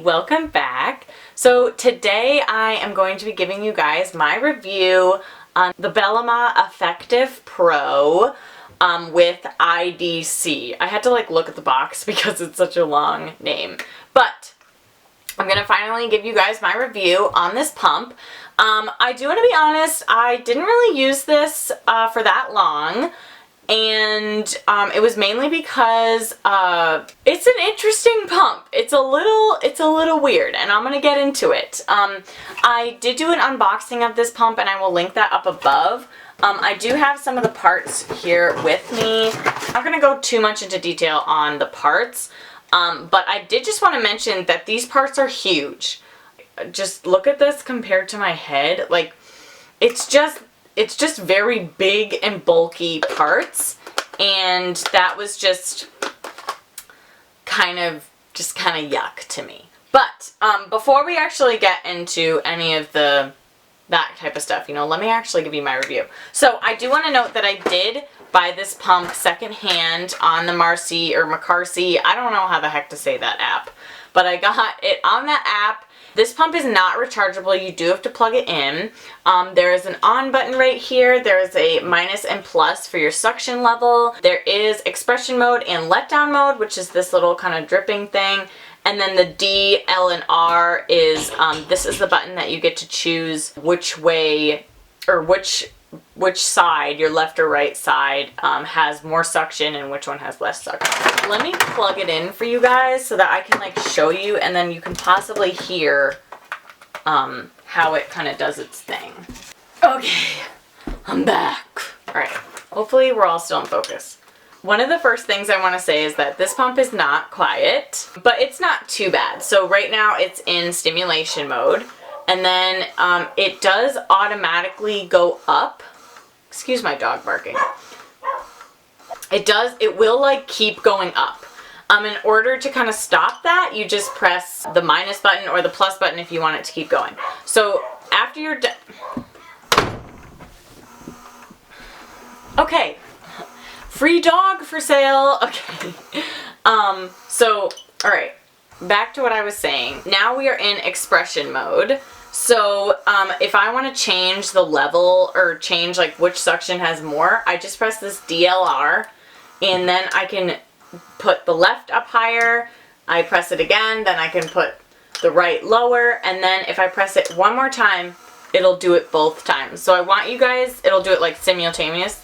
welcome back. So today I am going to be giving you guys my review on the BelleMa Effective Pro with IDC. I had to look at the box because it's such a long name, but I'm gonna finally give you guys my review on this pump. I do want to be honest, I didn't really use this for that long. And it was mainly because it's an interesting pump. It's a little weird, and I'm gonna get into it. I did do an unboxing of this pump, and I will link that up above. I do have some of the parts here with me. I'm not gonna go too much into detail on the parts, but I did just want to mention that these parts are huge. Just look at this compared to my head. Like, it's just very big and bulky parts, and that was just kind of yuck to me. But before we actually get into any of that type of stuff, let me actually give you my review. So I do want to note that I did buy this pump secondhand on the Marcy or McCarcy, I don't know how the heck to say that app, but I got it on that app. This pump is not rechargeable. You do have to plug it in. There is an on button right here. There is a minus and plus for your suction level. There is expression mode and letdown mode, which is this little kind of dripping thing. And then the D, L, and R is, this is the button that you get to choose which way, or which side, your left or right side, has more suction and which one has less suction. Let me plug it in for you guys so that I can show you, and then you can possibly hear how it kind of does its thing. Okay, I'm back. Alright, hopefully we're all still in focus. One of the first things I want to say is that this pump is not quiet, but it's not too bad. So right now it's in stimulation mode. And then it does automatically go up. Excuse my dog barking. It will keep going up. In order to kind of stop that, you just press the minus button or the plus button if you want it to keep going. So after you're done. Okay. Free dog for sale. Okay. So, alright. Back to what I was saying. Now we are in expression mode. So if I want to change the level or change which suction has more, I just press this DLR, and then I can put the left up higher. I press it again, then I can put the right lower, and then if I press it one more time, it'll do it both times. So I want you guys, it'll do it simultaneous.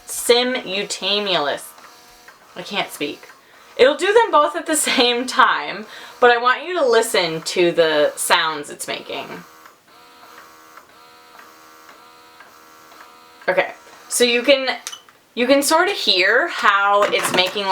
I can't speak. It'll do them both at the same time, but I want you to listen to the sounds it's making. Okay, so you can sort of hear how it's making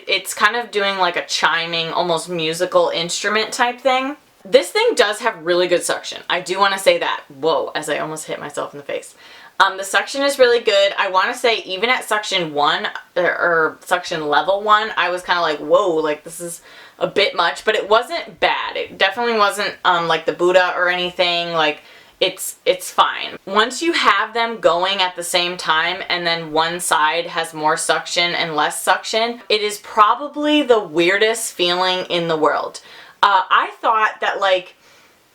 it's kind of doing a chiming, almost musical instrument type thing. This thing does have really good suction. I do want to say that. Whoa, as I almost hit myself in the face. The suction is really good. I want to say even at suction 1 or suction level 1, I was kind of whoa, this is a bit much, but it wasn't bad. It definitely wasn't like the Buddha or anything. It's fine. Once you have them going at the same time and then one side has more suction and less suction, it is probably the weirdest feeling in the world. I thought that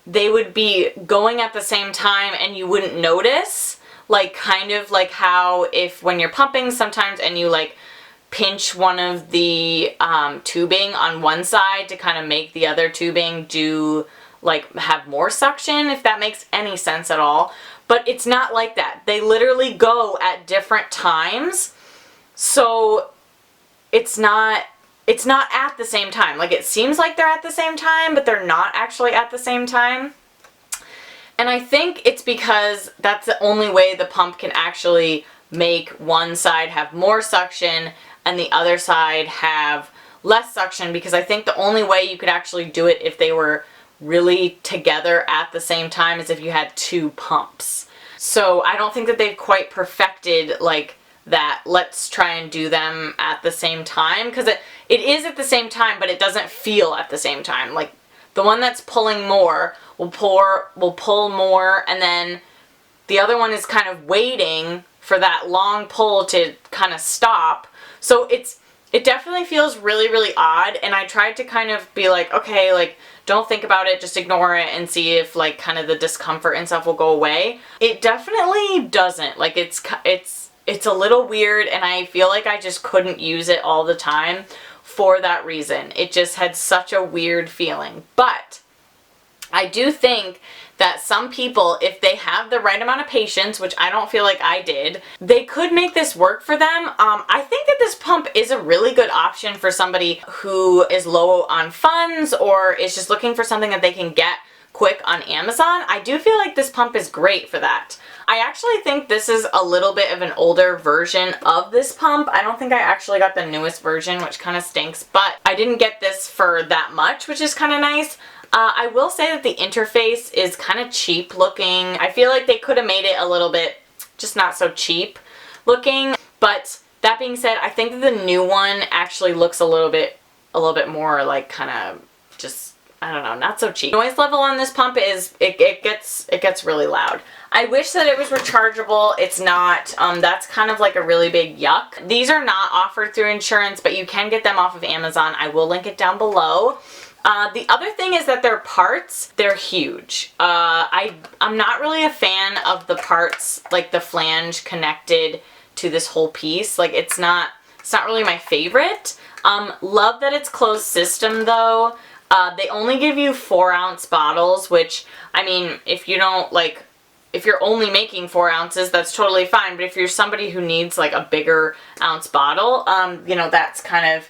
they would be going at the same time and you wouldn't notice. Kind of how if when you're pumping sometimes and you pinch one of the tubing on one side to kind of make the other tubing do have more suction, if that makes any sense at all. But it's not like that. They literally go at different times. So it's not at the same time. It seems like they're at the same time, but they're not actually at the same time. And I think it's because that's the only way the pump can actually make one side have more suction and the other side have less suction, because I think the only way you could actually do it if they were really together at the same time is if you had two pumps. So I don't think that they've quite perfected that let's try and do them at the same time, because it is at the same time, but it doesn't feel at the same time. The one that's pulling more will pull more, and then the other one is kind of waiting for that long pull to kind of stop. So it's it definitely feels really, really odd, and I tried to kind of be like, okay, like, don't think about it, just ignore it and see if, like, kind of the discomfort and stuff will go away. It definitely doesn't. Like, it's a little weird, and I feel like I just couldn't use it all the time for that reason. It just had such a weird feeling. But I do think that some people, if they have the right amount of patience, which I don't feel like I did, they could make this work for them. I think that this pump is a really good option for somebody who is low on funds or is just looking for something that they can get quick on Amazon. I do feel like this pump is great for that. I actually think this is a little bit of an older version of this pump. I don't think I actually got the newest version, which kind of stinks, but I didn't get this for that much, which is kind of nice. I will say that the interface is kind of cheap looking. I feel like they could have made it a little bit just not so cheap looking, but that being said, I think that the new one actually looks a little bit more like kind of just, I don't know, not so cheap. Noise level on this pump is, it gets really loud. I wish that it was rechargeable. It's not. That's kind of like a really big yuck. These are not offered through insurance, but you can get them off of Amazon. I will link it down below. The other thing is that their parts, they're huge. I'm not really a fan of the parts, like the flange connected to this whole piece. Like, it's not really my favorite. Love that it's closed system though. They only give you 4-ounce bottles, which, I mean, if you're only making 4 ounces, that's totally fine. But if you're somebody who needs like a bigger ounce bottle, you know, that's kind of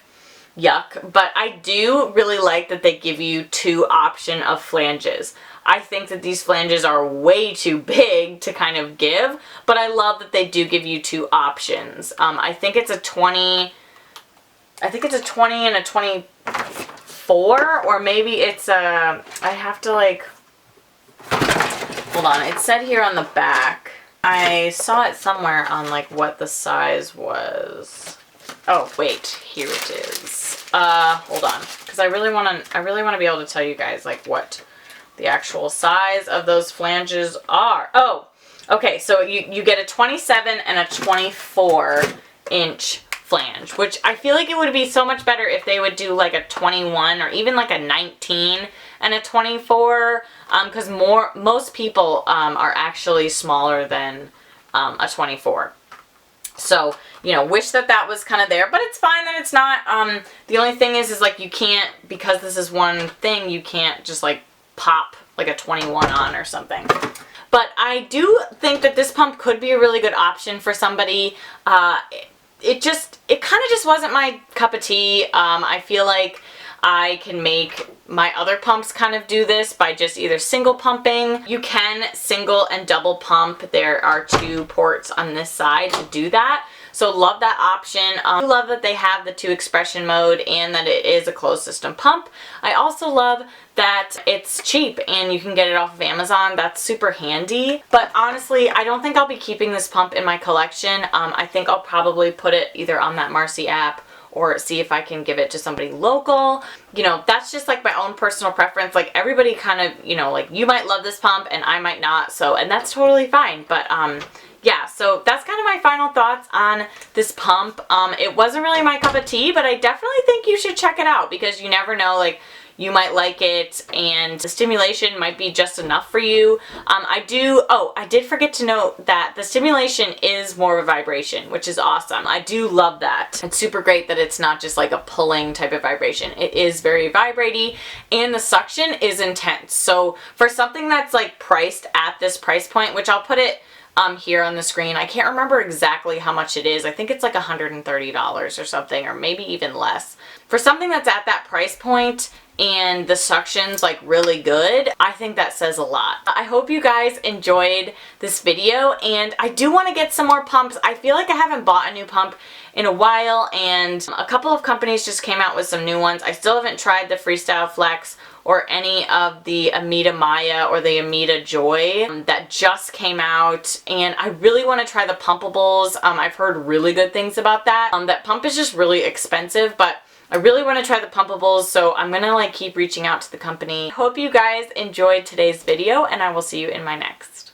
yuck. But I do really like that they give you 2 option of flanges. I think that these flanges are way too big to kind of give, but I love that they do give you 2 options. I think it's a 20 and a 24, or maybe it's a, I have to like, hold on, it said here on the back. I saw it somewhere on like what the size was. Oh, wait, here it is. Hold on, because I really want to be able to tell you guys like what the actual size of those flanges are. Oh, okay, so you get a 27 and a 24 inch flange, which I feel like it would be so much better if they would do like a 21 or even like a 19 and a 24, because most people are actually smaller than a 24. So, you know, wish that was kind of there, but it's fine that it's not. The only thing is like you can't, because this is one thing, you can't just like pop like a 21 on or something. But I do think that this pump could be a really good option for somebody. It kind of just wasn't my cup of tea. I feel like I can make my other pumps kind of do this by just either single pumping. You can single and double pump. There are 2 ports on this side to do that. So love that option. I love that they have the 2 expression mode and that it is a closed system pump. I also love that it's cheap and you can get it off of Amazon. That's super handy. But honestly, I don't think I'll be keeping this pump in my collection. I think I'll probably put it either on that Marcy app or see if I can give it to somebody local. You know, that's just like my own personal preference. Like everybody kind of, you know, like you might love this pump and I might not. So, and that's totally fine. But yeah, so that's kind of my final thoughts on this pump. It wasn't really my cup of tea, but I definitely think you should check it out because you never know, like, you might like it and the stimulation might be just enough for you. I did forget to note that the stimulation is more of a vibration, which is awesome. I do love that. It's super great that it's not just like a pulling type of vibration. It is very vibraty and the suction is intense. So for something that's like priced at this price point, which I'll put it here on the screen. I can't remember exactly how much it is. I think it's like $130 or something, or maybe even less. For something that's at that price point and the suction's like really good, I think that says a lot. I hope you guys enjoyed this video, and I do want to get some more pumps. I feel like I haven't bought a new pump in a while, and a couple of companies just came out with some new ones. I still haven't tried the Freestyle Flex or any of the Amita Maya or the Amita Joy that just came out, and I really want to try the pumpables. I've heard really good things about that. That pump is just really expensive, but I really want to try the pumpables, so I'm gonna like keep reaching out to the company. Hope you guys enjoyed today's video, and I will see you in my next.